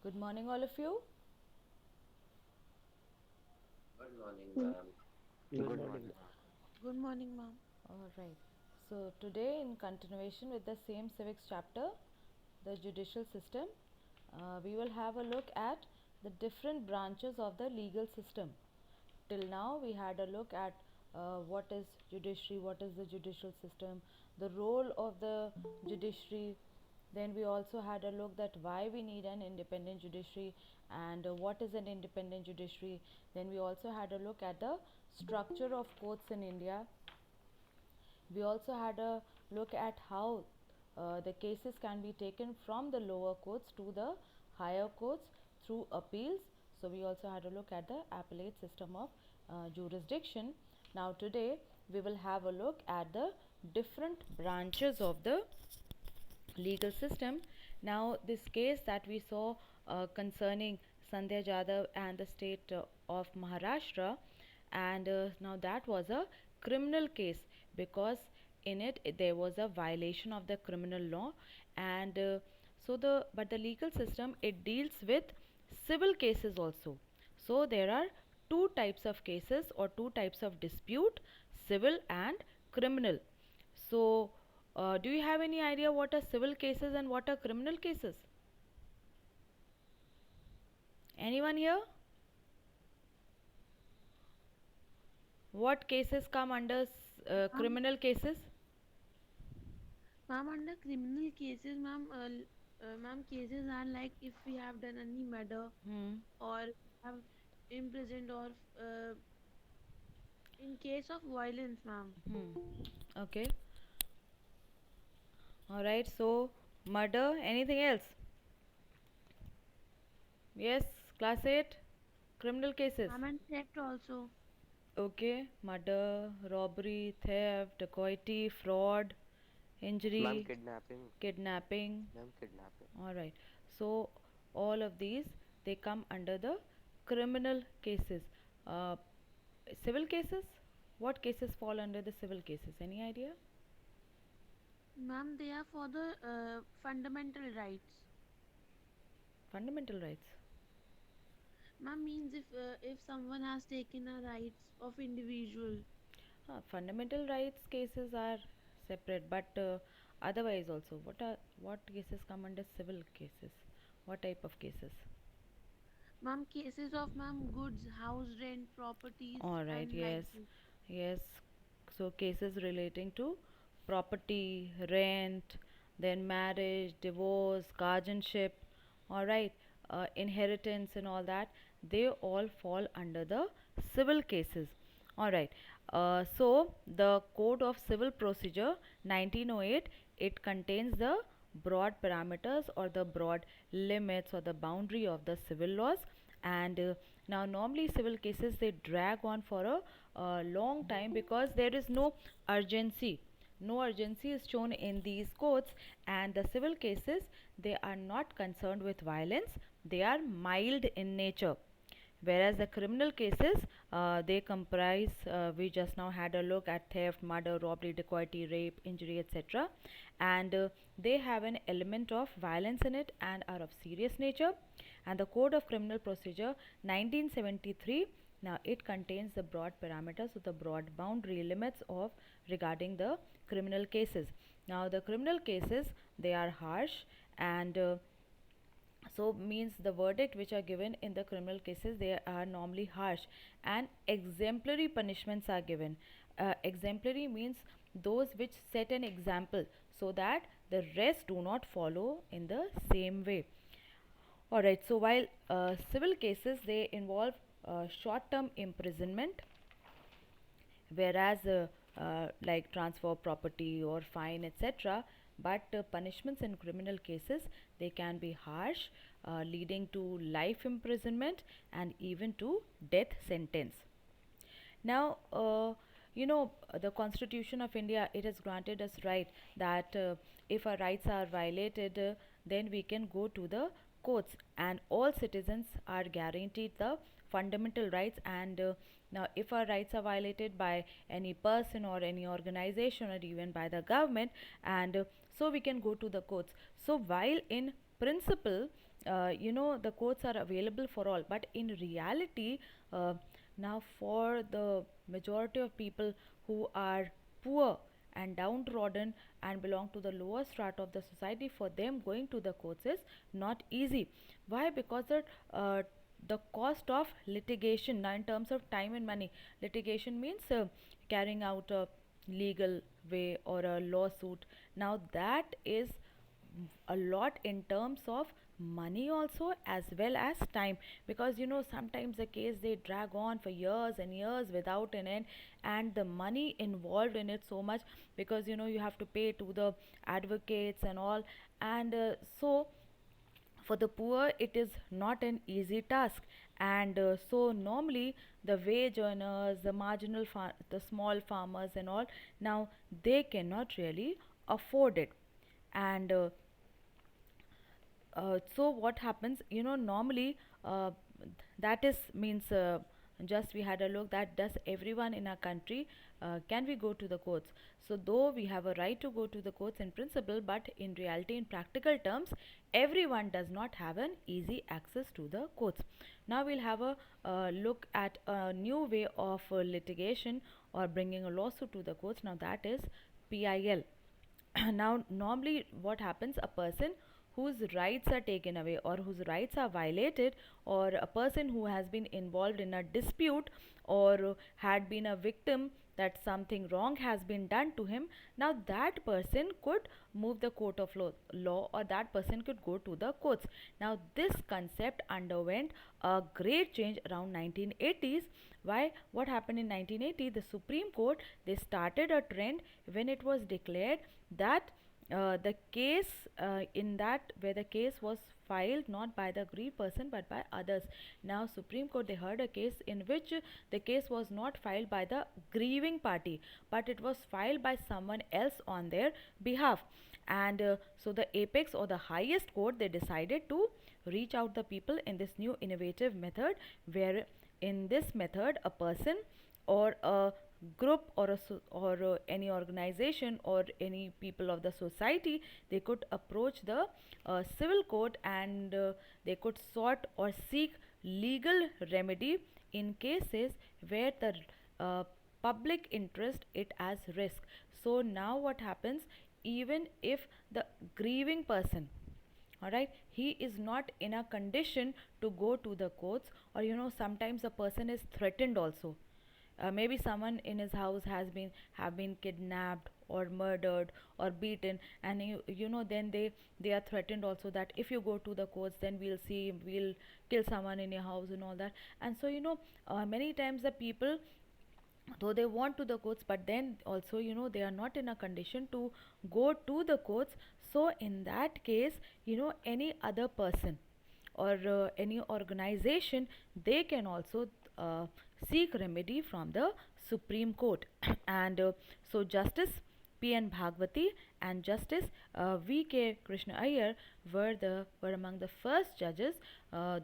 Good morning, all of you. Good morning, Good ma'am. good Good morning. morning, ma'am. Good morning, ma'am. All right. So, today, in continuation with the same civics chapter, the judicial system, we will have a look at the different branches of the legal system. Till now, we had a look at what is judiciary, what is the judicial system, the role of the judiciary. Then we also had a look that why we need an independent judiciary and what is an independent judiciary. Then we also had a look at the structure of courts in India. We also had a look at how the cases can be taken from the lower courts to the higher courts through appeals. So, we also had a look at the appellate system of jurisdiction. Now, today we will have a look at the different branches of the legal system. Now, this case that we saw concerning Sandhya Jadhav and the state of Maharashtra, and now that was a criminal case because in it there was a violation of the criminal law, and but the legal system it deals with civil cases also. So there are two types of cases or two types of dispute, civil and criminal. So, do you have any idea what are civil cases and what are criminal cases? Anyone here? What cases come under Ma'am, criminal cases? ma'am, under criminal cases, ma'am, cases are like if we have done any murder Hmm. or have imprisoned or in case of violence, ma'am. Hmm. Okay. All right. So, murder. Anything else? Yes. Class 8. Criminal cases. Ma'am, and theft also. Okay. Murder, robbery, theft, dacoity, fraud, Ma'am, injury, kidnapping. kidnapping. Ma'am, kidnapping. All right. So, all of these they come under the criminal cases. Uh, Civil cases? What cases fall under the civil cases? Any idea? Ma'am, they are for the fundamental rights. Fundamental rights. Ma'am, means if someone has taken a rights of individual. Fundamental rights cases are separate, but otherwise also, what cases come under civil cases? What type of cases? Ma'am, cases of ma'am goods, house rent, properties, All right. and like Yes, this. yes. So cases relating to property, rent, then marriage, divorce, guardianship. All right. Inheritance and all that, they all fall under the civil cases. All right. So the Code of Civil Procedure 1908 it contains the broad parameters or the broad limits or the boundary of the civil laws, and now normally civil cases they drag on for a long time because there is no urgency is shown in these courts, and the civil cases they are not concerned with violence, they are mild in nature, whereas the criminal cases they comprise we just now had a look at theft, murder, robbery, dacoity, rape, injury, etc., and they have an element of violence in it and are of serious nature. And the Code of Criminal Procedure 1973, now it contains the broad parameters or the broad boundary limits of regarding the criminal cases. Now the criminal cases they are harsh, and so means the verdict which are given in the criminal cases they are normally harsh, and exemplary punishments are given. Exemplary means those which set an example so that the rest do not follow in the same way. All right, so while civil cases they involve short term imprisonment, whereas like transfer of property or fine, etc., but punishments in criminal cases they can be harsh, leading to life imprisonment and even to death sentence. Now, the Constitution of India it has granted us right that if our rights are violated, then we can go to the courts, and all citizens are guaranteed the fundamental rights. And now, if our rights are violated by any person or any organization or even by the government, and so we can go to the courts. So, while in principle the courts are available for all, but in reality, uh, now for the majority of people who are poor and downtrodden and belong to the lower strata of the society, for them going to the courts is not easy. Why? Because the cost of litigation, now in terms of time and money, litigation means carrying out a legal way or a lawsuit. Now that is a lot in terms of money also, as well as time, because sometimes the case they drag on for years and years without an end, and the money involved in it so much, because you have to pay to the advocates and all. And so for the poor it is not an easy task. And so normally the wage earners, the the small farmers and all, now they cannot really afford it. And so what happens, normally, that is means, just we had a look that does everyone in our country can we go to the courts. So though we have a right to go to the courts in principle, but in reality, in practical terms, everyone does not have an easy access to the courts. Now we'll have a look at a new way of litigation or bringing a lawsuit to the courts. Now that is PIL. Now normally what happens, a person whose rights are taken away or whose rights are violated, or a person who has been involved in a dispute, or had been a victim that something wrong has been done to him, now that person could move the court of law, or that person could go to the courts. Now this concept underwent a great change around 1980s. Why? What happened in 1980? The Supreme Court, they started a trend when it was declared that the case, in that where the case was filed not by the aggrieved person but by others. Now Supreme Court, they heard a case in which the case was not filed by the grieving party, but it was filed by someone else on their behalf. And so the apex or the highest court, they decided to reach out the people in this new innovative method, where in this method a person or a group or any organization or any people of the society, they could approach the civil court, and they could sought or seek legal remedy in cases where the uh, public interest it as risk. So now what happens, even if the grieving person, all right, he is not in a condition to go to the courts, or sometimes a person is threatened also. Maybe someone in his house has been have been kidnapped or murdered or beaten, and then they are threatened also that if you go to the courts, then we'll kill someone in your house and all that. And so many times the people, though they want to the courts, but then also they are not in a condition to go to the courts. So in that case, any other person or any organization, they can also seek remedy from the Supreme Court. And so Justice P.N. Bhagwati and Justice V.K. Krishna Iyer were among the first judges,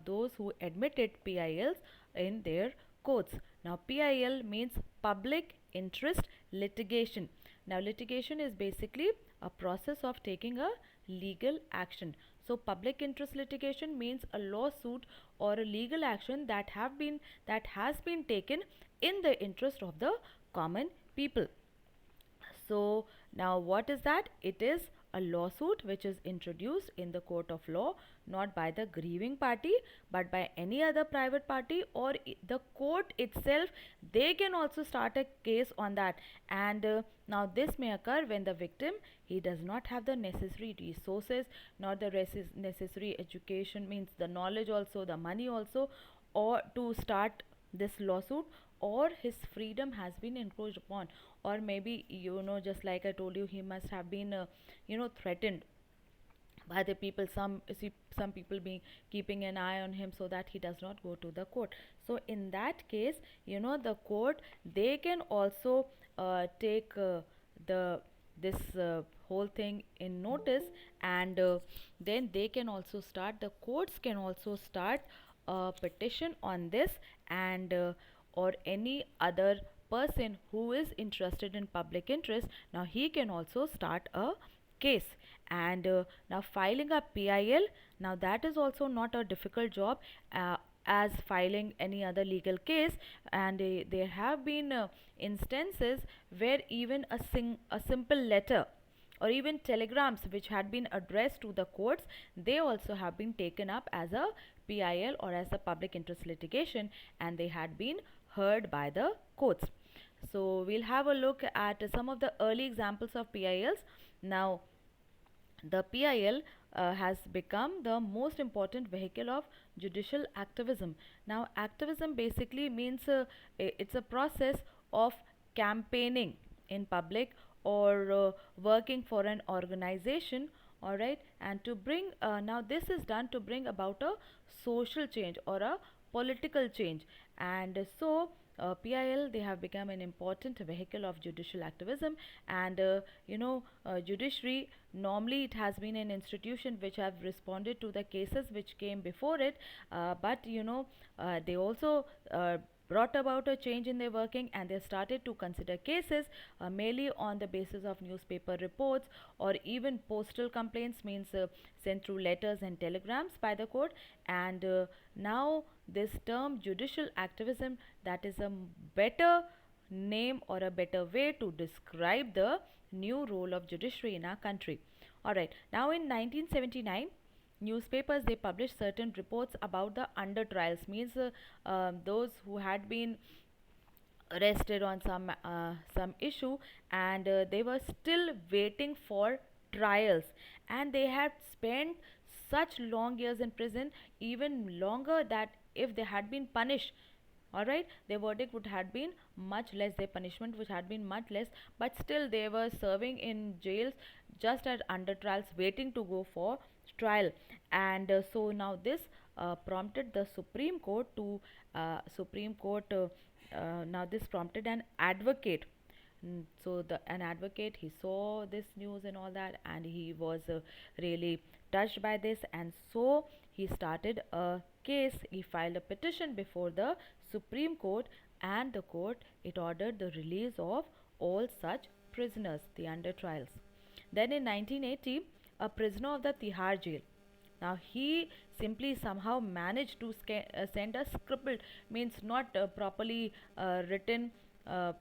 those who admitted PILs in their courts. Now PIL means public interest litigation. Now litigation is basically a process of taking a legal action. So public interest litigation means a lawsuit or a legal action that has been taken in the interest of the common people. So now what is that? It is a lawsuit which is introduced in the court of law, not by the grieving party but by any other private party, or the court itself, they can also start a case on that. And now this may occur when the victim, he does not have the necessary resources, not the necessary education, means the knowledge also, the money also, or to start this lawsuit, or his freedom has been encroached upon, or maybe just like I told you, he must have been threatened by the people. Some people be keeping an eye on him so that he does not go to the court. So in that case, the court, they can also take the this whole thing in notice, and then they can also start, the courts can also start a petition on this. And or any other person who is interested in public interest, now he can also start a case. And now filing a PIL, Now that is also not a difficult job, uh, as filing any other legal case. And there have been instances where even a simple letter or even telegrams which had been addressed to the courts, they also have been taken up as a PIL or as a public interest litigation, and they had been heard by the courts. So we'll have a look at some of the early examples of PILs. Now the PIL has become the most important vehicle of judicial activism. Now, activism basically means it's a process of campaigning in public or working for an organization. All right, and to bring now this is done to bring about a social change or a political change. And so PIL, they have become an important vehicle of judicial activism. And judiciary, normally it has been an institution which have responded to the cases which came before it, but they also brought about a change in their working, and they started to consider cases mainly on the basis of newspaper reports or even postal complaints, means sent through letters and telegrams by the court. And now this term judicial activism, that is a better name or a better way to describe the new role of judiciary in our country. All right, now in 1979, newspapers, they published certain reports about the under trials, means those who had been arrested on some issue, and they were still waiting for trials, and they had spent such long years in prison, even longer, that if they had been punished, all right, their verdict would have been much less, their punishment which had been much less, but still they were serving in jails just as under trials, waiting to go for trial. And so now this prompted the Supreme Court to Supreme Court now this prompted an advocate. So the an advocate, he saw this news and all that, and he was really touched by this, and so he started a case. He filed a petition before the Supreme Court, and the court, it ordered the release of all such prisoners, the under trials. Then in 1980, a prisoner of the Tihar jail, now he simply somehow managed to send a scribbled, means not properly written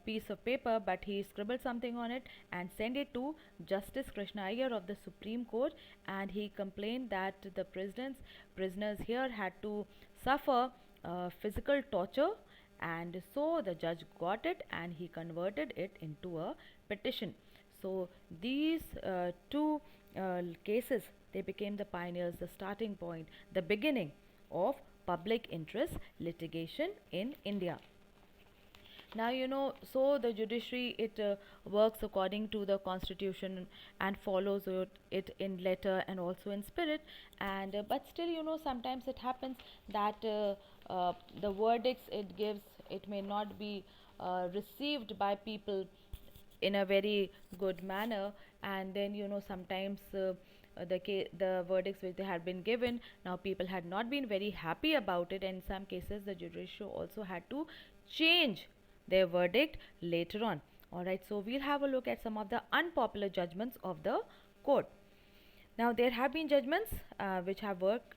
piece of paper, but he scribbled something on it and sent it to Justice Krishna Iyer of the Supreme Court, and he complained that the prisoners here had to suffer physical torture. And so the judge got it and he converted it into a petition. So these two cases, they became the pioneers, the starting point, the beginning of public interest litigation in India. Now so the judiciary, it works according to the constitution and follows it in letter and also in spirit. And but still, sometimes it happens that the verdicts it gives, it may not be received by people in a very good manner. And then sometimes the verdicts which they had been given, now people had not been very happy about it, and in some cases the judiciary also had to change their verdict later on. All right, so we'll have a look at some of the unpopular judgments of the court. Now there have been judgments which have worked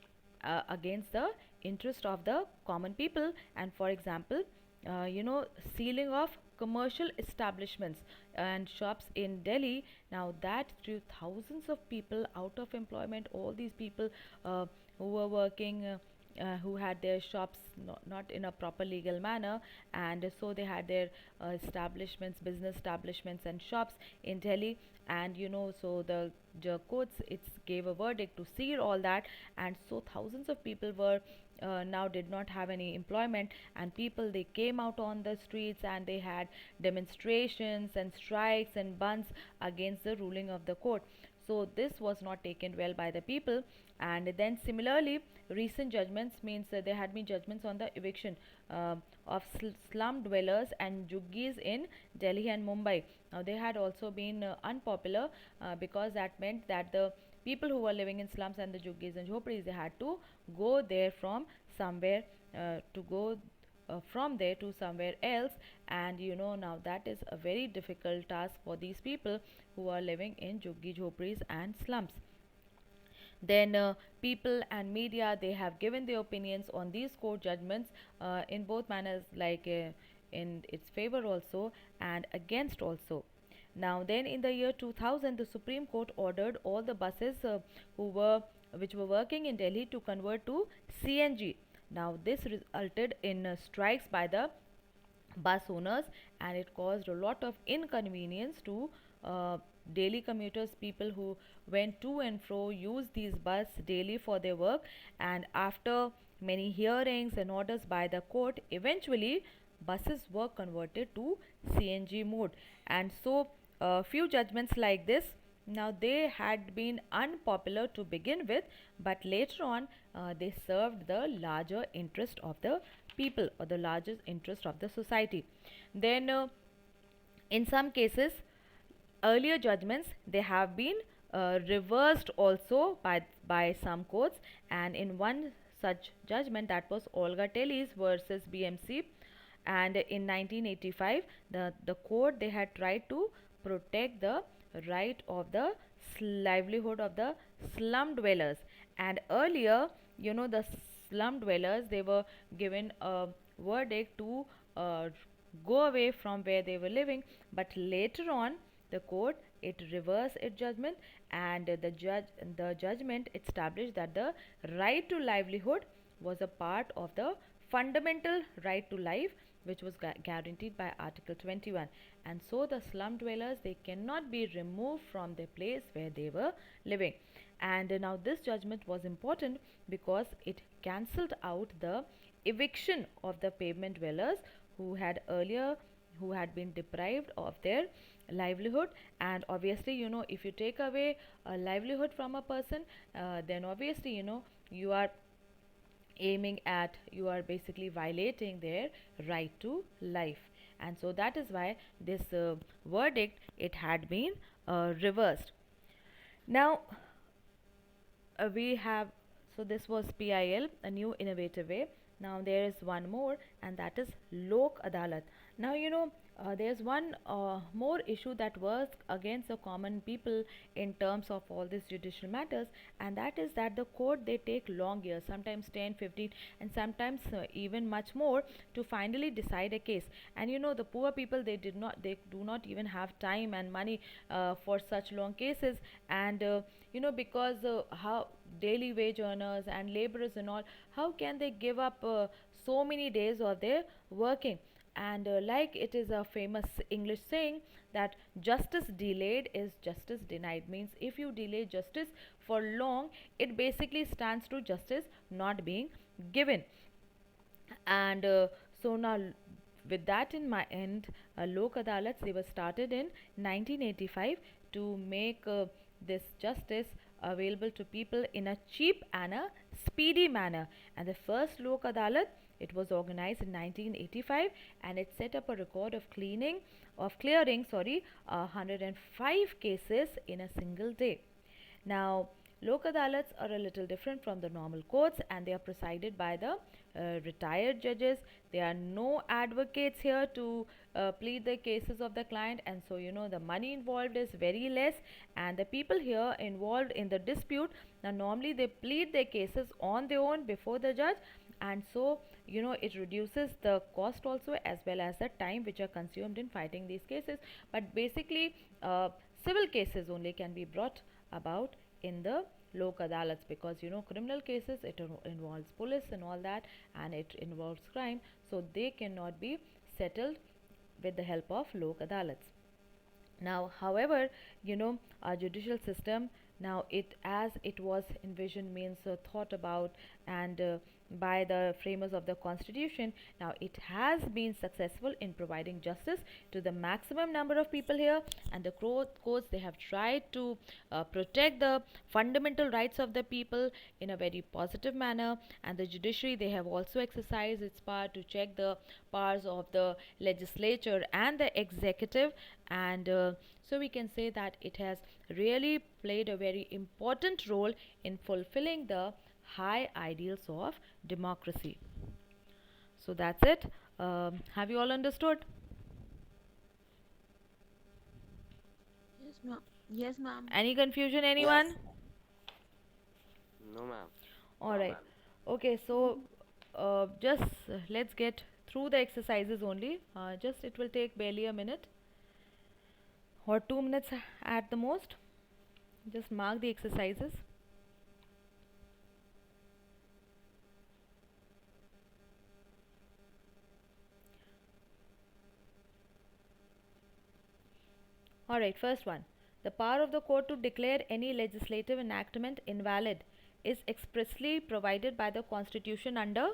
against the interest of the common people. And for example, sealing of commercial establishments and shops in Delhi, now that threw thousands of people out of employment. All these people who were working who had their shops not in a proper legal manner, and so they had their establishments, business establishments and shops in Delhi. And so the courts, it gave a verdict to seal all that, and so thousands of people were now did not have any employment, and people, they came out on the streets and they had demonstrations and strikes and bunds against the ruling of the court. So this was not taken well by the people. And then similarly, recent judgments, means there had been judgments on the eviction of slum dwellers and juggis in Delhi and Mumbai. Now they had also been unpopular because that meant that the people who were living in slums and the juggis and jhopris, they had to go there from somewhere to go from there to somewhere else. And now that is a very difficult task for these people who are living in juggi jhopris and slums. Then people and media, they have given their opinions on these court judgments in both manners, like in its favor also and against also. Now then, in the year 2000, the Supreme Court ordered all the buses who were which were working in Delhi to convert to CNG. Now this resulted in strikes by the bus owners, and it caused a lot of inconvenience to daily commuters, people who went to and fro, use these bus daily for their work. And after many hearings and orders by the court, eventually buses were converted to CNG mode. And so few judgments like this, now they had been unpopular to begin with, but later on they served the larger interest of the people or the largest interest of the society. Then in some cases, earlier judgments, they have been reversed also by some courts. And in one such judgment, that was Olga Teles versus BMC, and in 1985, the court, they had tried to protect the right of the livelihood of the slum dwellers. And earlier, the slum dwellers, they were given a verdict to uh, go away from where they were living. But later on, the court, it reversed its judgment, and the judgment established that the right to livelihood was a part of the fundamental right to life, which was guaranteed by Article 21. And so the slum dwellers, they cannot be removed from the place where they were living. And now this judgment was important because it cancelled out the eviction of the pavement dwellers who had earlier, who had been deprived of their livelihood. And obviously, if you take away a livelihood from a person, then obviously, you are aiming at, you are basically violating their right to life. And so that is why this verdict, it had been reversed. Now we have, so this was PIL, a new innovative way. Now there is one more, and that is Lok Adalat. Now there's one more issue that works against the common people in terms of all these judicial matters, and that is that the court, they take long years, sometimes 10, 15, and sometimes even much more, to finally decide a case. And the poor people, they do not even have time and money for such long cases. And because how daily wage earners and laborers and all, how can they give up so many days of their working? And like it is a famous English saying that justice delayed is justice denied, means if you delay justice for long, it basically stands to justice not being given. And so now, with that in my end, Lok Adalats, they were started in 1985 to make this justice available to people in a cheap and a speedy manner. And the first Lok Adalat, it was organized in 1985, and it set up a record of clearing 105 cases in a single day. Now, Lok Adalats are a little different from the normal courts, and they are presided by the retired judges. There are no advocates here to plead the cases of the client, and so the money involved is very less. And the people here involved in the dispute, now normally they plead their cases on their own before the judge. And so it reduces the cost also, as well as the time which are consumed in fighting these cases. But basically, civil cases only can be brought about in the Lok Adalats, because criminal cases, it involves police and all that, and it involves crime, so they cannot be settled with the help of Lok Adalats. Now, however, our judicial system, now it, as it was envisioned, means thought about, and by the framers of the constitution, now it has been successful in providing justice to the maximum number of people here. And the courts, they have tried to protect the fundamental rights of the people in a very positive manner. And the judiciary, they have also exercised its power to check the powers of the legislature and the executive. And so we can say that it has really played a very important role in fulfilling the high ideals of democracy. So that's it. Have you all understood? Yes, ma'am. Yes, ma'am. Any confusion, Yes. anyone? No, ma'am. All No, right. ma'am. Okay, so just let's get through the exercises only. Just it will take barely a minute or 2 minutes at the most. Just mark the exercises. All right, first one. The power of the court to declare any legislative enactment invalid is expressly provided by the Constitution under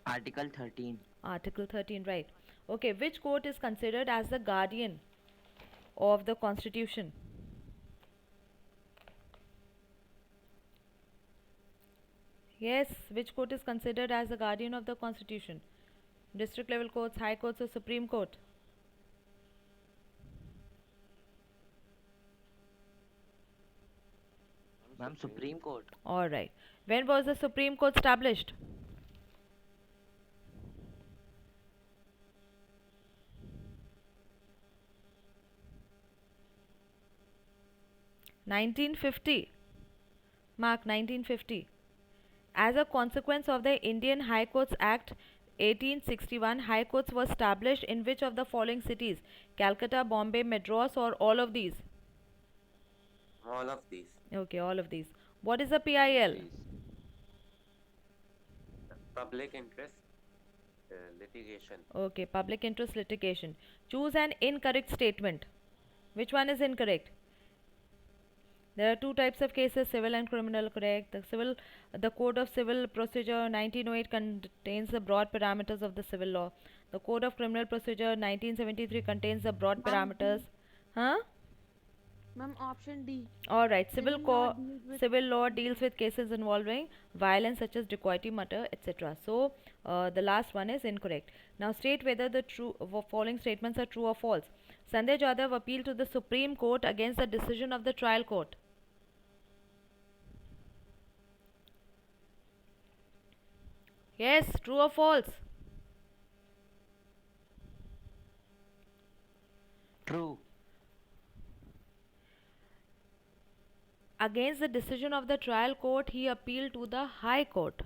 Article 13. Article 13, right? Okay, which court is considered as the guardian of the Constitution? Yes, which court is considered as the guardian of the Constitution? District level courts, high courts, or Supreme Court? Ma'am, Supreme Court. All right. When was the Supreme Court established? 1950. Mark 1950. As a consequence of the Indian High Courts Act 1861, High Courts were established in which of the following cities? Calcutta, Bombay, Madras, or all of these? All of these. Okay, all of these. What is a PIL? Please. Public interest litigation. Okay, public interest litigation. Choose an incorrect statement. Which one is incorrect? There are two types of cases, civil and criminal, correct? The Code of Civil Procedure 1908 contains the broad parameters of the civil law. The Code of Criminal Procedure 1973 contains the broad Ma'am, parameters. Huh? Ma'am, option D. All right. Civil law deals with Civil law deals with cases involving violence such as dacoity, murder, etc. So the last one is incorrect. Now state whether the following statements are true or false. Sanjay Jadhav appealed to the Supreme Court against the decision of the trial court. Yes, true or false? True. Against the decision of the trial court, he appealed to the High Court.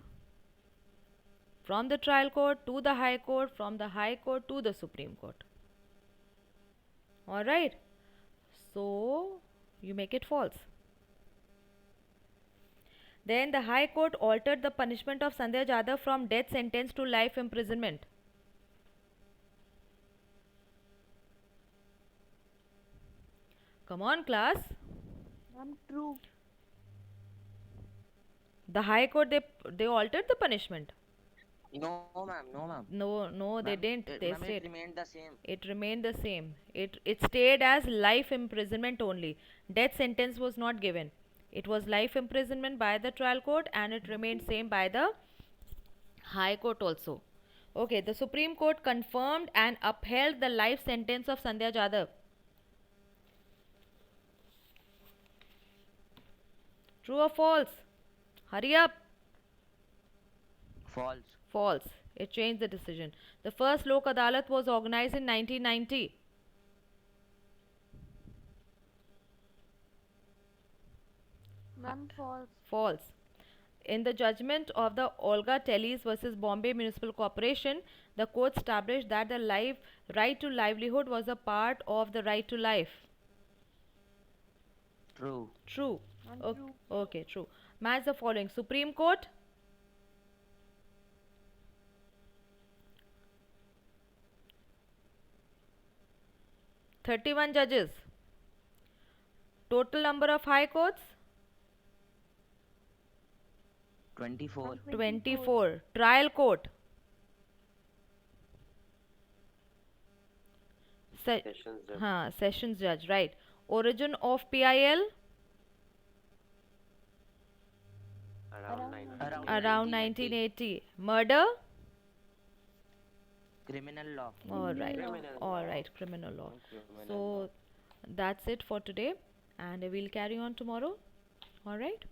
From the trial court to the High Court, from the High Court to the Supreme Court. Alright. So, you make it false. Then the High Court altered the punishment of Sanjay Jadhav from death sentence to life imprisonment. Come on, class. Ma'am, true. The High Court, they altered the punishment. No, ma'am. No, ma'am. No, they Ma'am, didn't. They ma'am, it stayed. remained the same. It remained the same. It stayed as life imprisonment only. Death sentence was not given. It was life imprisonment by the trial court and it remained same by the High Court also. Okay, the Supreme Court confirmed and upheld the life sentence of Sandhya Jadhav. True or false? Hurry up. False. False. It changed the decision. The first Lok Adalat was organized in 1990. Ma'am, false. False. In the judgment of the Olga Tellis versus Bombay Municipal Corporation, the court established that the right to livelihood was a part of the right to life. True. True. Ma'am, O- true. okay, true. Match the following. Supreme Court, 31 judges. Total number of high courts, 24. Ma'am, 24. Trial court, Sessions judge. sessions judge, right. Origin of PIL, Around 900. around 1980. Murder, Criminal law. all right. Criminal All law. right, criminal law. Criminal So that's it for today and we'll carry on tomorrow. All right.